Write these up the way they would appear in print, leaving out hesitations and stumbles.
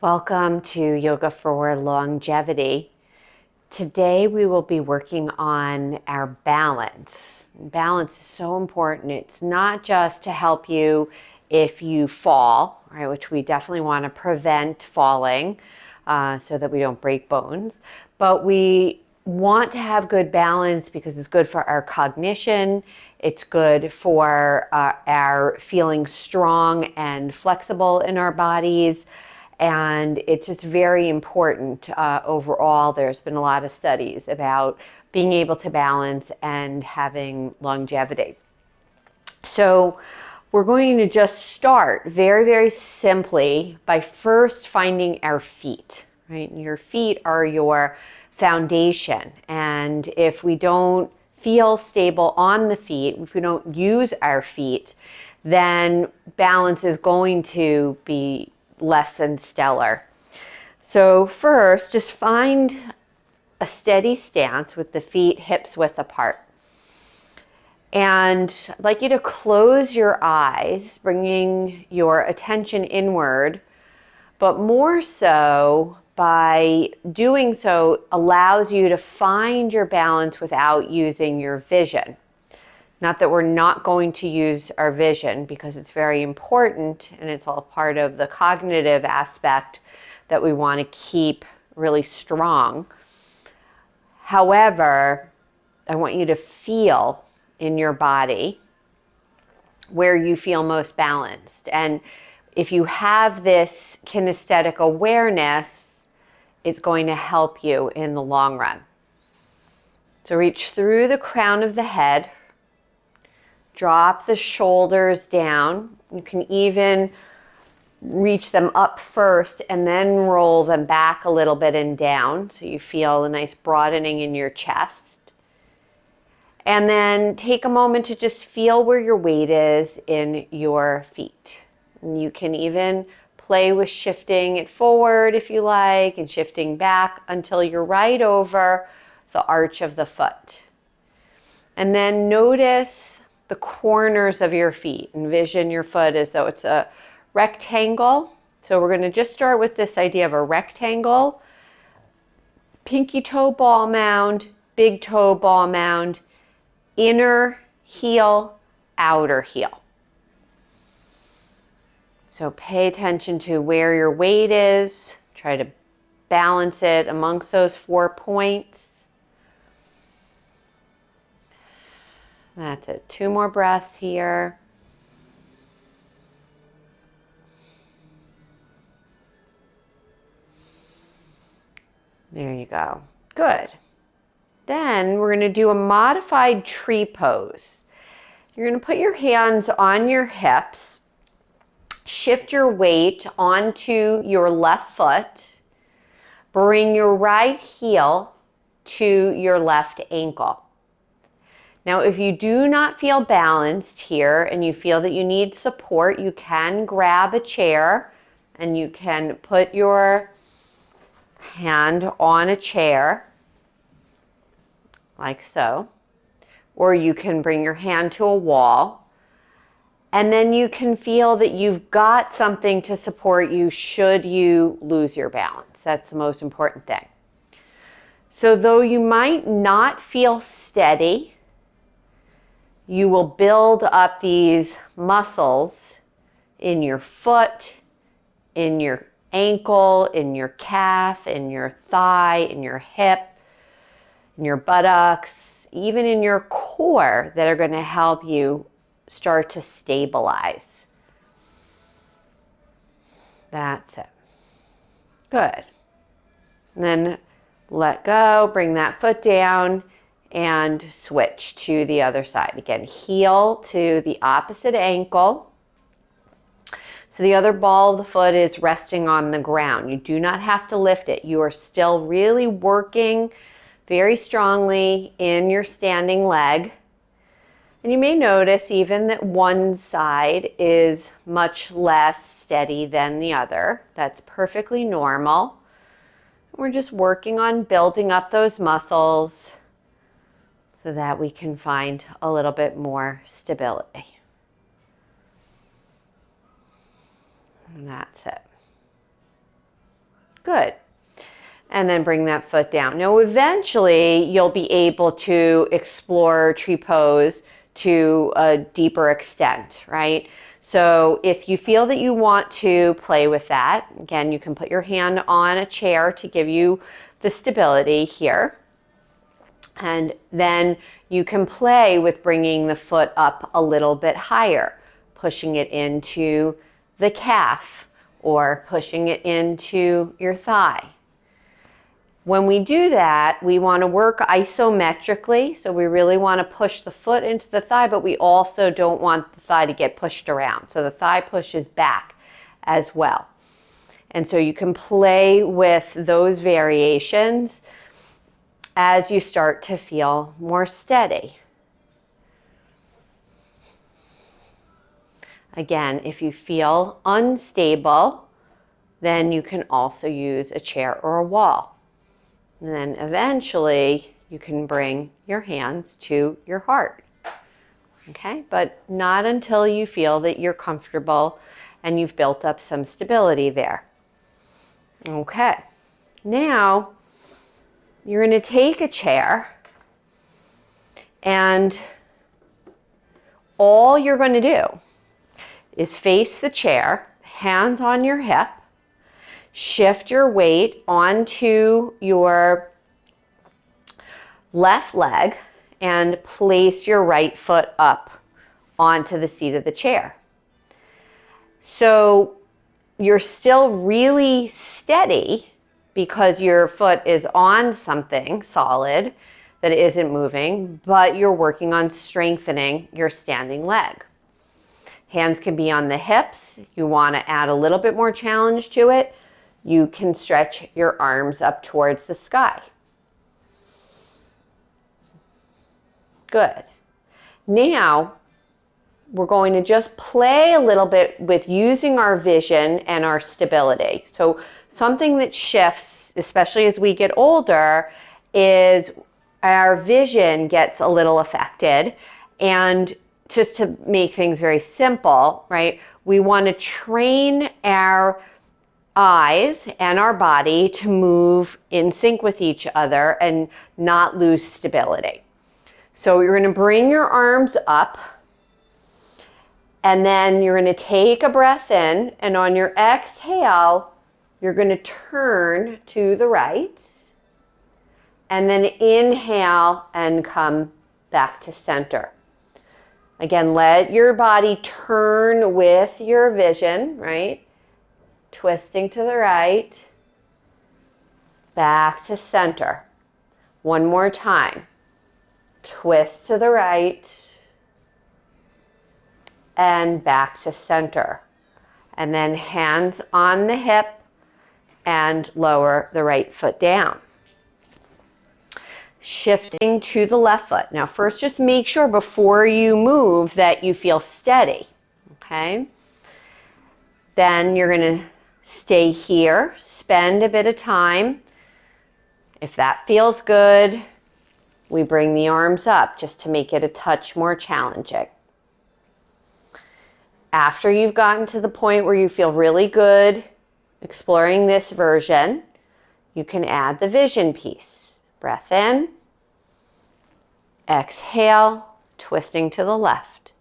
Welcome to Yoga for Longevity. Today we will be working on our balance. Balance is so important. It's not just to help you if you fall, right, which we definitely want to prevent falling so that we don't break bones, but we want to have good balance because it's good for our cognition. It's good for our feeling strong and flexible in our bodies. And it's just very important overall. There's been a lot of studies about being able to balance and having longevity. So we're going to just start very, very simply by first finding our feet, right? Your feet are your foundation. And if we don't feel stable on the feet, if we don't use our feet, then balance is going to be less than stellar. So first, just find a steady stance with the feet hips width apart. And I'd like you to close your eyes, bringing your attention inward, but more so by doing so allows you to find your balance without using your vision. Not that we're not going to use our vision because it's very important and it's all part of the cognitive aspect that we want to keep really strong. However, I want you to feel in your body where you feel most balanced. And if you have this kinesthetic awareness, it's going to help you in the long run. So reach through the crown of the head. Drop the shoulders down. You can even reach them up first and then roll them back a little bit and down so you feel a nice broadening in your chest. And then take a moment to just feel where your weight is in your feet. And you can even play with shifting it forward if you like and shifting back until you're right over the arch of the foot. And then notice the corners of your feet. Envision your foot as though it's a rectangle. So we're going to just start with this idea of a rectangle. Pinky toe ball mound, big toe ball mound, inner heel, outer heel. So pay attention to where your weight is. Try to balance it amongst those 4 points. That's it. 2 more breaths here. There you go. Good. Then we're going to do a modified tree pose. You're going to put your hands on your hips, shift your weight onto your left foot, bring your right heel to your left ankle. Now, if you do not feel balanced here and you feel that you need support, you can grab a chair and you can put your hand on a chair like so, or you can bring your hand to a wall and then you can feel that you've got something to support you should you lose your balance. That's the most important thing. So though you might not feel steady, you will build up these muscles in your foot, in your ankle, in your calf, in your thigh, in your hip, in your buttocks, even in your core that are going to help you start to stabilize. That's it. Good. And then let go, bring that foot down, and switch to the other side. Again, heel to the opposite ankle. So the other ball of the foot is resting on the ground. You do not have to lift it. You are still really working very strongly in your standing leg. And you may notice even that one side is much less steady than the other. That's perfectly normal. We're just working on building up those muscles so that we can find a little bit more stability. And that's it. Good. And then bring that foot down. Now, eventually, you'll be able to explore tree pose to a deeper extent, right? So if you feel that you want to play with that, again, you can put your hand on a chair to give you the stability here. And then you can play with bringing the foot up a little bit higher, pushing it into the calf or pushing it into your thigh. When we do that, we want to work isometrically, so we really want to push the foot into the thigh, but we also don't want the thigh to get pushed around. So the thigh pushes back as well. And so you can play with those variations as you start to feel more steady. Again, if you feel unstable, then you can also use a chair or a wall. And then eventually you can bring your hands to your heart. Okay, but not until you feel that you're comfortable and you've built up some stability there. Okay, now you're going to take a chair and all you're going to do is face the chair, hands on your hip, shift your weight onto your left leg and place your right foot up onto the seat of the chair. So you're still really steady because your foot is on something solid that isn't moving, but you're working on strengthening your standing leg. Hands can be on the hips. You want to add a little bit more challenge to it. You can stretch your arms up towards the sky. Good. Now, we're going to just play a little bit with using our vision and our stability. So something that shifts, especially as we get older, is our vision gets a little affected. And just to make things very simple, right, we want to train our eyes and our body to move in sync with each other and not lose stability. So you're going to bring your arms up, and then you're going to take a breath in, and on your exhale, you're going to turn to the right, and then inhale and come back to center. Again, let your body turn with your vision, right? Twisting to the right, back to center. One more time. Twist to the right, and back to center. And then hands on the hip and lower the right foot down. Shifting to the left foot. Now first just make sure before you move that you feel steady, okay? Then you're going to stay here, spend a bit of time. If that feels good, we bring the arms up just to make it a touch more challenging. After you've gotten to the point where you feel really good exploring this version, you can add the vision piece. Breath in, exhale, twisting to the left.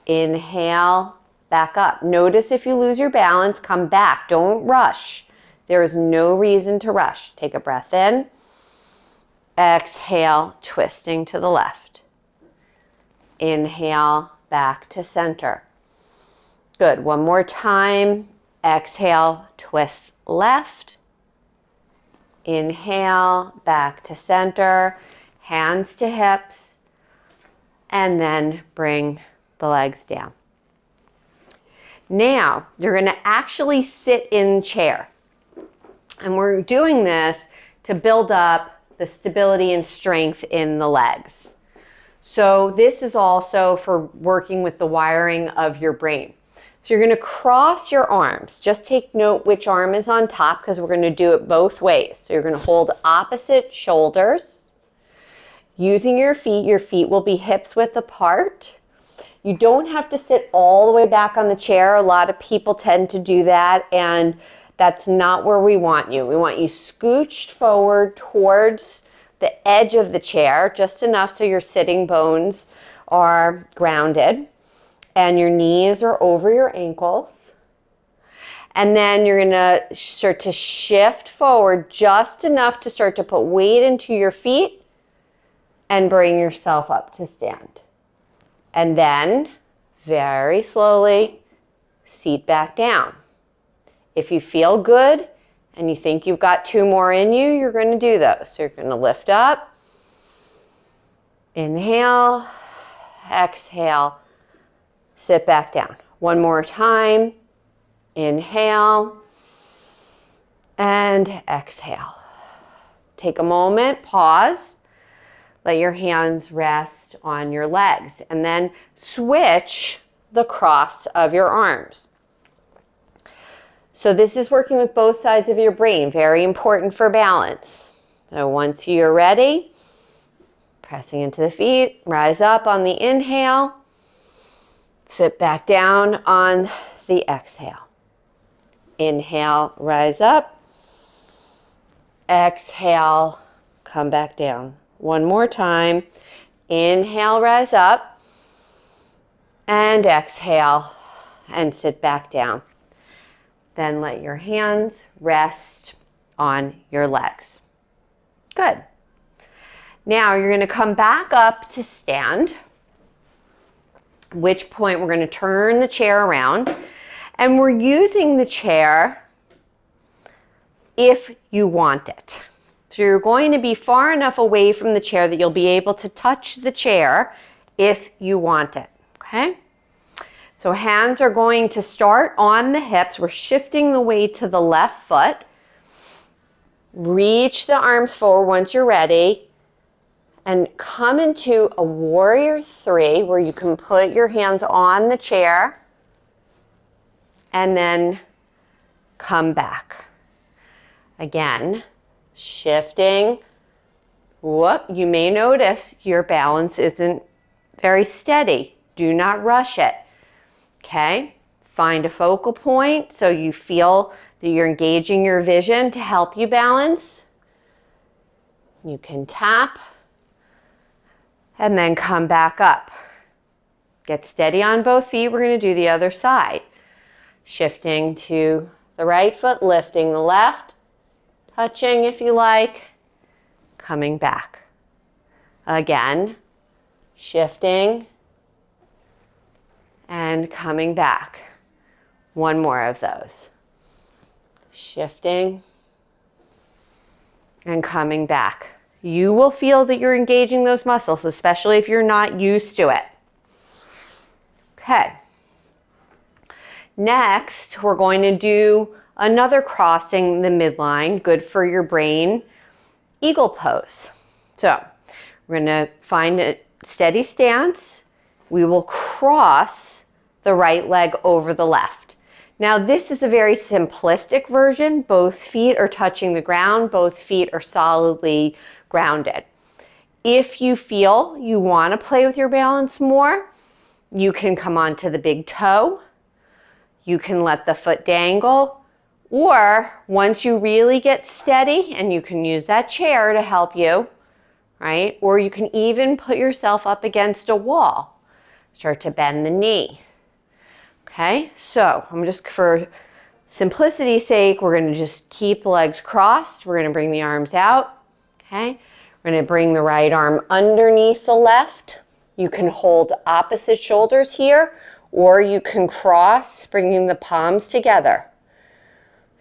Inhale, back up. Notice if you lose your balance, come back. Don't rush. There is no reason to rush. Take a breath in. Exhale, twisting to the left. Inhale, back to center. Good. One more time. Exhale, twist left. Inhale, back to center. Hands to hips. And then bring the legs down. Now, you're going to actually sit in chair. And we're doing this to build up the stability and strength in the legs. So this is also for working with the wiring of your brain. So you're going to cross your arms. Just take note which arm is on top because we're going to do it both ways. So you're going to hold opposite shoulders. Using your feet will be hips width apart. You don't have to sit all the way back on the chair. A lot of people tend to do that, and That's not where we want you. We want you scooched forward towards the edge of the chair, just enough so your sitting bones are grounded and your knees are over your ankles. And then you're gonna start to shift forward just enough to start to put weight into your feet and bring yourself up to stand. And then very slowly seat back down. If you feel good and you think you've got 2 more in you, you're going to do those. So you're going to lift up, inhale, exhale, sit back down. One more time, inhale, and exhale. Take a moment, pause, let your hands rest on your legs, and then switch the cross of your arms. So this is working with both sides of your brain, very important for balance. So once you're ready, pressing into the feet, rise up on the inhale, sit back down on the exhale. Inhale, rise up, exhale, come back down. One more time, inhale, rise up, and exhale, and sit back down. Then let your hands rest on your legs. Good. Now you're going to come back up to stand, at which point we're going to turn the chair around, and we're using the chair if you want it. So you're going to be far enough away from the chair that you'll be able to touch the chair if you want it, okay? So hands are going to start on the hips. We're shifting the weight to the left foot. Reach the arms forward once you're ready and come into a warrior 3 where you can put your hands on the chair and then come back. Again, shifting. Whoop, you may notice your balance isn't very steady. Do not rush it. Okay, find a focal point so you feel that you're engaging your vision to help you balance. You can tap and then come back up. Get steady on both feet. We're going to do the other side. Shifting to the right foot, lifting the left, touching if you like, coming back. Again, shifting and coming back. One more of those. Shifting and coming back. You will feel that you're engaging those muscles, especially if you're not used to it. Okay. Next, we're going to do another crossing the midline, good for your brain, eagle pose. So we're going to find a steady stance. We will cross the right leg over the left. Now this is a very simplistic version. Both feet are touching the ground. Both feet are solidly grounded. If you feel you want to play with your balance more, you can come onto the big toe. You can let the foot dangle. Or once you really get steady, and you can use that chair to help you, right? Or you can even put yourself up against a wall. Start to bend the knee. Okay, so I'm just, for simplicity's sake, we're going to just keep the legs crossed. We're going to bring the arms out. Okay, we're going to bring the right arm underneath the left. You can hold opposite shoulders here, or you can cross, bringing the palms together.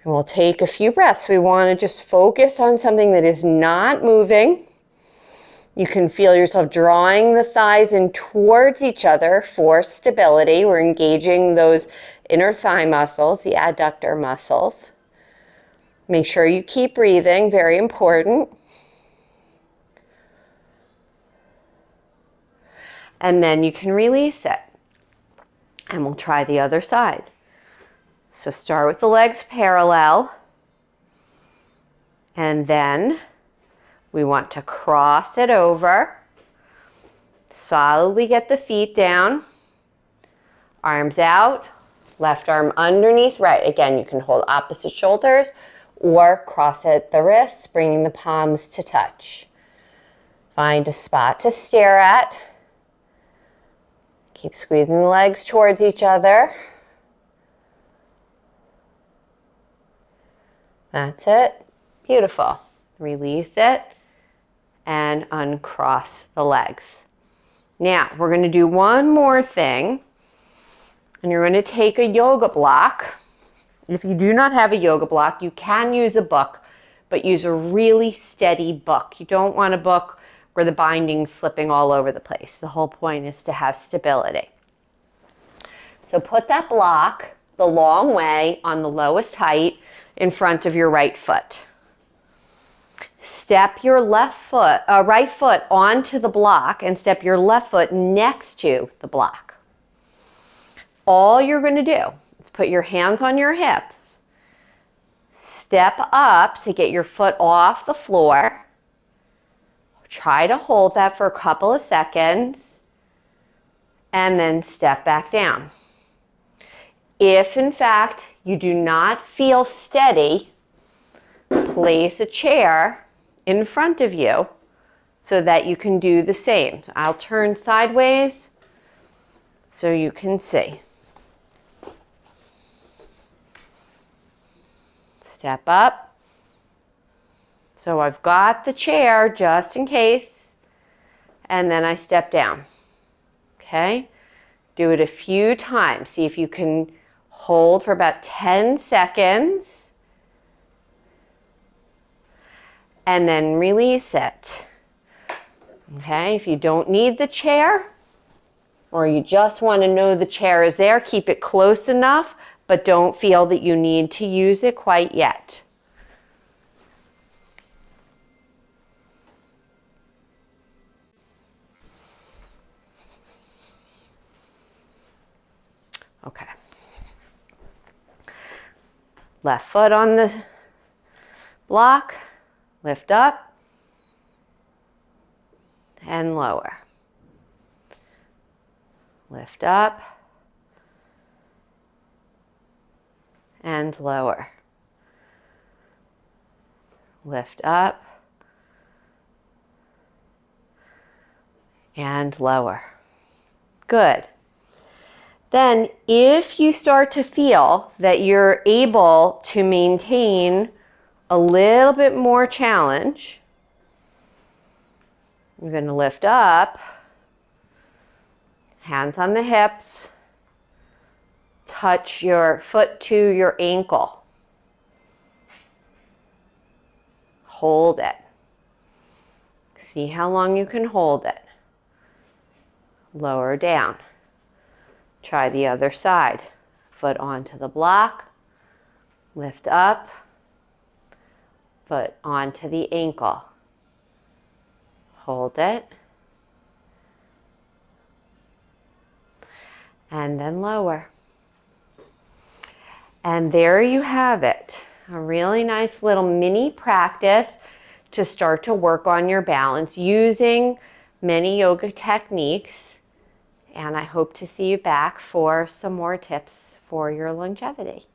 And we'll take a few breaths. We want to just focus on something that is not moving. You can feel yourself drawing the thighs in towards each other for stability. We're engaging those inner thigh muscles, the adductor muscles. Make sure you keep breathing, very important. And then you can release it. And we'll try the other side. So start with the legs parallel. And then we want to cross it over. Solidly get the feet down. Arms out. Left arm underneath right. Again, you can hold opposite shoulders or cross at the wrists, bringing the palms to touch. Find a spot to stare at. Keep squeezing the legs towards each other. That's it. Beautiful. Release it and uncross the legs. Now, we're going to do one more thing, and you're going to take a yoga block. If you do not have a yoga block, you can use a book, but use a really steady book. You don't want a book where the binding's slipping all over the place. The whole point is to have stability. So put that block the long way on the lowest height in front of your right foot. Step your right foot onto the block and step your left foot next to the block. All you're going to do is put your hands on your hips, step up to get your foot off the floor. Try to hold that for a couple of seconds and then step back down. If in fact you do not feel steady, place a chair in front of you so that you can do the same. So I'll turn sideways so you can see. Step up. So I've got the chair just in case, and then I step down. Okay? Do it a few times. See if you can hold for about 10 seconds. And then release it. Okay, if you don't need the chair, or you just want to know the chair is there, keep it close enough, but don't feel that you need to use it quite yet. Okay. Left foot on the block. Lift up and lower. Lift up and lower. Lift up and lower. Good. Then if you start to feel that you're able to maintain a little bit more challenge, you're going to lift up, hands on the hips, touch your foot to your ankle. Hold it. See how long you can hold it. Lower down. Try the other side. Foot onto the block, lift up, foot onto the ankle. Hold it. And then lower. And there you have it. A really nice little mini practice to start to work on your balance using many yoga techniques. And I hope to see you back for some more tips for your longevity.